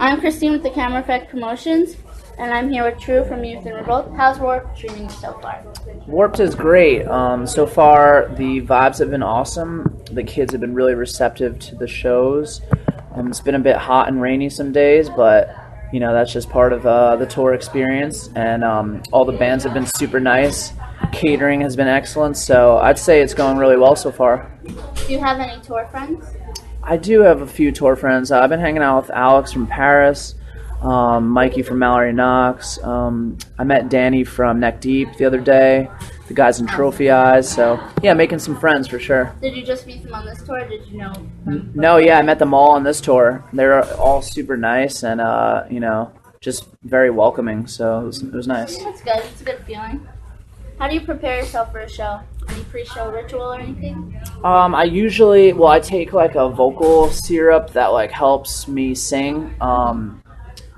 I'm Christine with TheCameraAffect Promotions, and I'm here with True from Youth in Revolt. How's Warp treating you so far? Warped is great. So far, the vibes have been awesome. The kids have been really receptive to the shows. It's been a bit hot and rainy some days, but that's just part of the tour experience. And all the bands have been super nice. Catering has been excellent, so I'd say it's going really well so far. Do you have any tour friends? I do have a few tour friends. I've been hanging out with Alex from Paris, Mikey from Mallory Knox. I met Danny from Neck Deep the other day, the guys in Trophy Eyes. So, yeah, making some friends for sure. Did you just meet them on this tour, or did you know them? No, yeah, I met them all on this tour. They're all super nice and, just very welcoming. So it was nice. That's good. It's a good feeling. How do you prepare yourself for a show? Any pre-show ritual or anything? I take like a vocal syrup that helps me sing.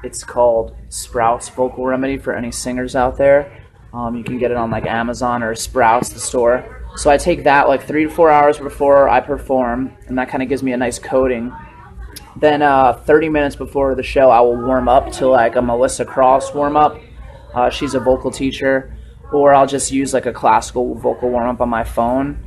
It's called Sprouts Vocal Remedy for any singers out there. You can get it on Amazon or Sprouts, the store. So I take that 3 to 4 hours before I perform, and that kind of gives me a nice coating. Then 30 minutes before the show, I will warm up to a Melissa Cross warm up. She's a vocal teacher. Or I'll just use a classical vocal warm-up on my phone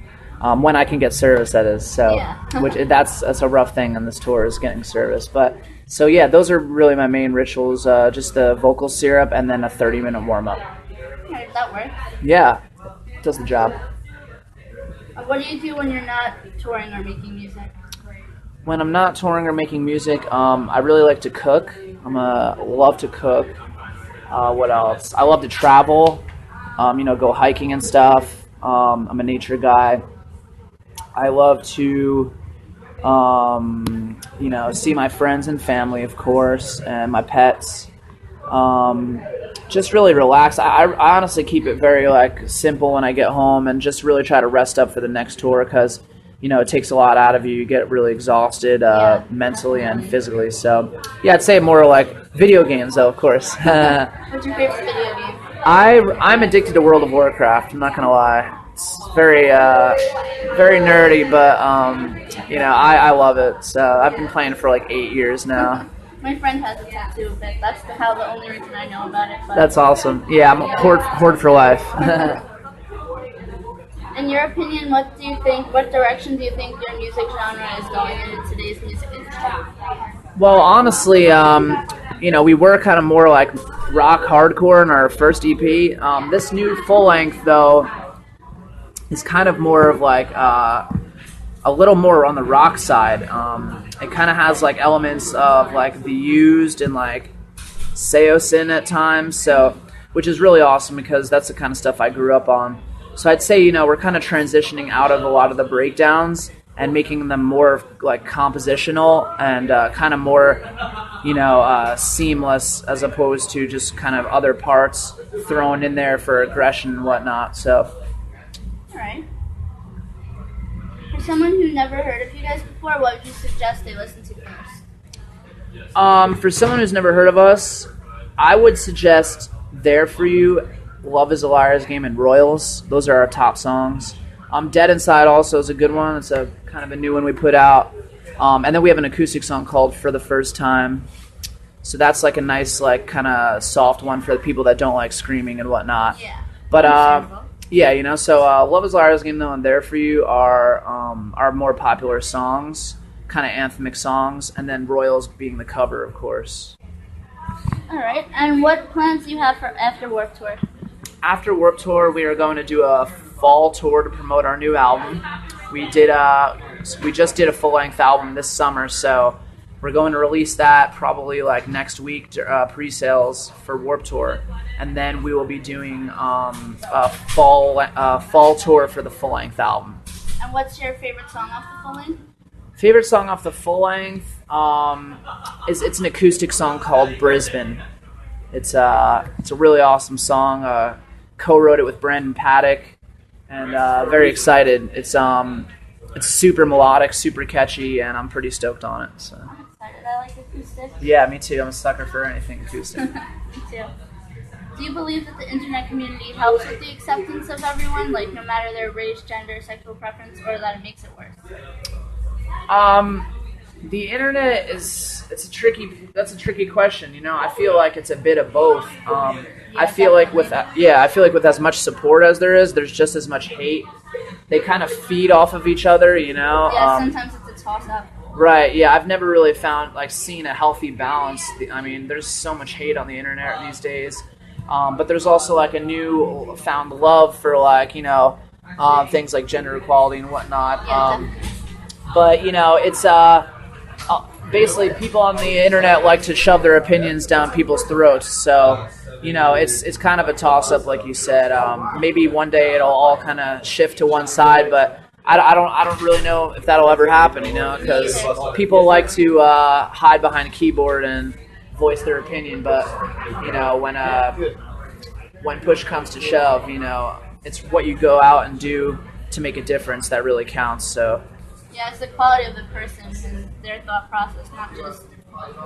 when I can get service, that is. So, yeah. That's a rough thing on this tour is getting service. But so yeah, those are really my main rituals. Just the vocal syrup and then a 30-minute warm-up. Okay, that works. Yeah, does the job. What do you do when you're not touring or making music? When I'm not touring or making music, I really like to cook. Love to cook. What else? I love to travel. Go hiking and stuff. I'm a nature guy. I love to, see my friends and family, of course, and my pets. Just really relax. I honestly keep it very simple when I get home, and just really try to rest up for the next tour because, it takes a lot out of you. You get really exhausted mentally and physically. So, yeah, I'd say more video games, though, of course. What's your favorite video game? I'm addicted to World of Warcraft. I'm not gonna lie. It's very nerdy, but I love it. So I've been playing for 8 years now. My friend has a tattoo of it. That's the only reason I know about it. But that's awesome. Yeah, I'm a horde for life. In your opinion, what direction do you think your music genre is going in today's music industry? Well, honestly, we were kind of more rock hardcore in our first EP. This new full length, though, is kind of more of a little more on the rock side. It kind of has elements of The Used and Seosin at times, so which is really awesome because that's the kind of stuff I grew up on. So I'd say we're kind of transitioning out of a lot of the breakdowns and making them more compositional and kind of more seamless as opposed to just kind of other parts thrown in there for aggression and whatnot. So, all right. For someone who never heard of you guys before, what would you suggest they listen to first? For someone who's never heard of us, I would suggest There For You, Love Is a Liar's Game, and Royals. Those are our top songs. Dead Inside also is a good one. It's a kind of a new one we put out. And then we have an acoustic song called For the First Time. So that's a nice kind of soft one for the people that don't like screaming and whatnot. Yeah. But so Love Is a Liar's Game though and There For You are our more popular songs, kind of anthemic songs, and then Royals being the cover, of course. All right. And what plans do you have for after Warped Tour? After Warped Tour, we are going to do a fall tour to promote our new album. We just did a full-length album this summer, so we're going to release that probably next week, pre-sales for Warped Tour, and then we will be doing a fall tour for the full-length album. And what's your favorite song off the full-length? Favorite song off the full-length it's an acoustic song called Brisbane. It's a really awesome song. Co-wrote it with Brandon Paddock, and very excited. It's super melodic, super catchy, and I'm pretty stoked on it. So. I'm excited. I like acoustic. Yeah, me too. I'm a sucker for anything acoustic. Me too. Do you believe that the internet community helps with the acceptance of everyone, no matter their race, gender, sexual preference, or that it makes it worse? The internet that's a tricky question. I feel like it's a bit of both. I feel like with as much support as there is, there's just as much hate. They kind of feed off of each other. Yeah, sometimes it's a toss up. Right. Yeah, I've never really seen a healthy balance. I mean, there's so much hate on the internet these days, but there's also like a new found love for things like gender equality and whatnot. Yeah, But it's basically people on the internet like to shove their opinions down people's throats. So it's kind of a toss up, like you said. Maybe one day it'll all kind of shift to one side, but I don't really know if that'll ever happen. Because people like to hide behind a keyboard and voice their opinion, but when push comes to shove, it's what you go out and do to make a difference that really counts. So. Yeah, it's the quality of the person and their thought process, not just the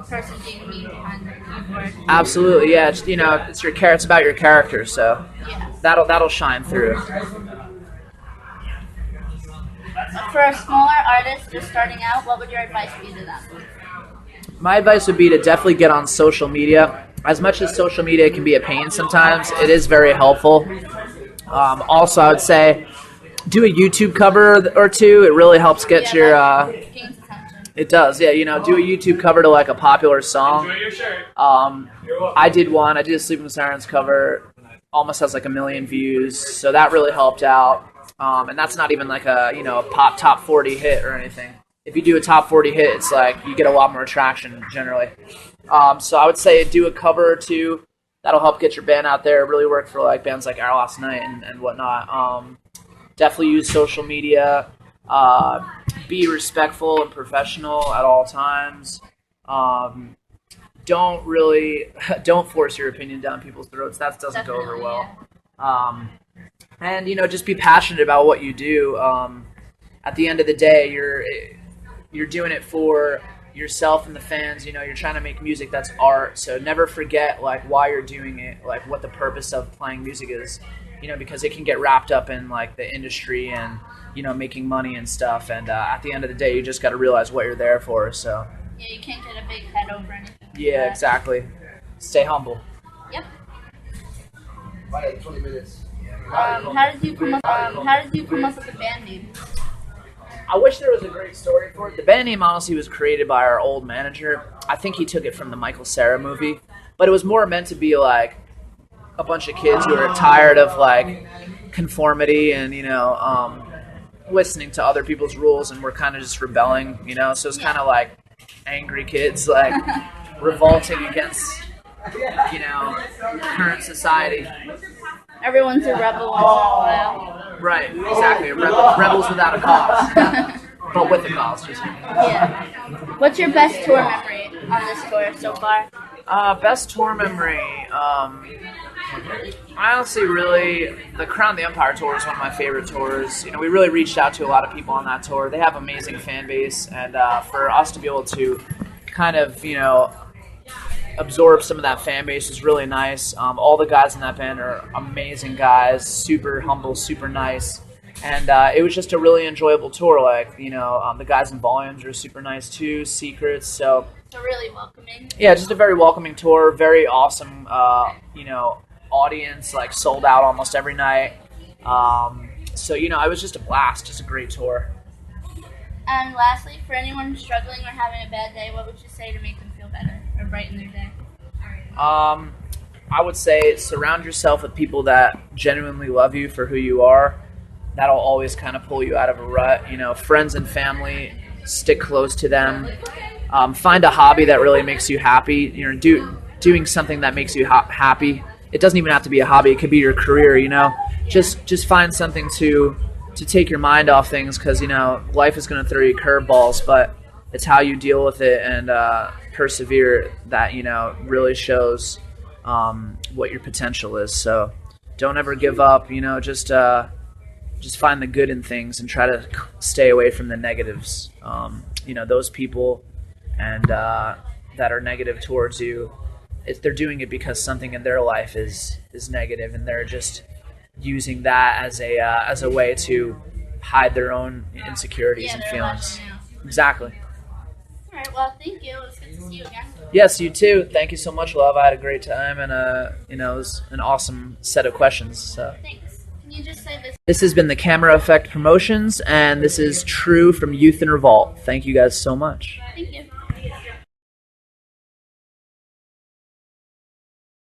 person being mean behind the keyboard. Absolutely, yeah. It's about your character, so yeah. That'll shine through. For a smaller artist just starting out, what would your advice be to them? My advice would be to definitely get on social media. As much as social media can be a pain sometimes, it is very helpful. Also, I would say do a YouTube cover or two. It really helps get your. Gains attention. It does, yeah. Do a YouTube cover to like a popular song. I did one. I did a Sleeping Sirens cover. Almost has like 1 million views, so that really helped out. And that's not even like a pop top 40 hit or anything. If you do a top 40 hit, it's like you get a lot more traction generally. So I would say do a cover or two. That'll help get your band out there. It really worked for like bands like Our Last Night and whatnot. Definitely use social media. Be respectful and professional at all times. Don't force your opinion down people's throats. That doesn't go over well. And just be passionate about what you do. At the end of the day, you're doing it for yourself and the fans. You're trying to make music that's art. So never forget like why you're doing it, like what the purpose of playing music is. Because it can get wrapped up in like the industry and making money and stuff. And at the end of the day, you just got to realize what you're there for. So yeah, you can't get a big head over anything. Yeah, exactly. Stay humble. Yep. 20 minutes. How did you come up with the band name? I wish there was a great story for it. The band name honestly was created by our old manager. I think he took it from the Michael Cera movie, but it was more meant to be like a bunch of kids who are tired of like conformity and listening to other people's rules, and we're kind of just rebelling, so it's kind of like angry kids like revolting against current society. Everyone's a rebel once in a while. Right, exactly. Rebels without a cause. But with a cause, just yeah. What's your best tour memory on this tour so far? Best tour memory. I honestly really, the Crown of the Empire tour is one of my favorite tours. We really reached out to a lot of people on that tour. They have an amazing fan base, and for us to be able to kind of, absorb some of that fan base is really nice. All the guys in that band are amazing guys, super humble, super nice. And it was just a really enjoyable tour. Like, the guys in Volumes are super nice too, Secrets, so really welcoming. Yeah, just a very welcoming tour, very awesome, audience, like sold out almost every night. So, it was just a blast, just a great tour. And lastly, for anyone struggling or having a bad day, what would you say to make them feel better or brighten their day? I would say surround yourself with people that genuinely love you for who you are. That'll always kind of pull you out of a rut. Friends and family, stick close to them. Find a hobby that really makes you happy. Doing something that makes you happy. It doesn't even have to be a hobby. It could be your career. Just find something to take your mind off things, because life is going to throw you curveballs, but it's how you deal with it and persevere that really shows what your potential is. So don't ever give up. Just find the good in things and try to stay away from the negatives. Those people and that are negative towards you, they're doing it because something in their life is negative, and they're just using that as a way to hide their own insecurities and feelings. Exactly. All right. Well, thank you. It was good to see you again. Yes, you too. Thank you so much, love. I had a great time, and it was an awesome set of questions. So. Thanks. Can you just say this? This has been the Camera Effect Promotions, and this is True from Youth in Revolt. Thank you guys so much. Thank you.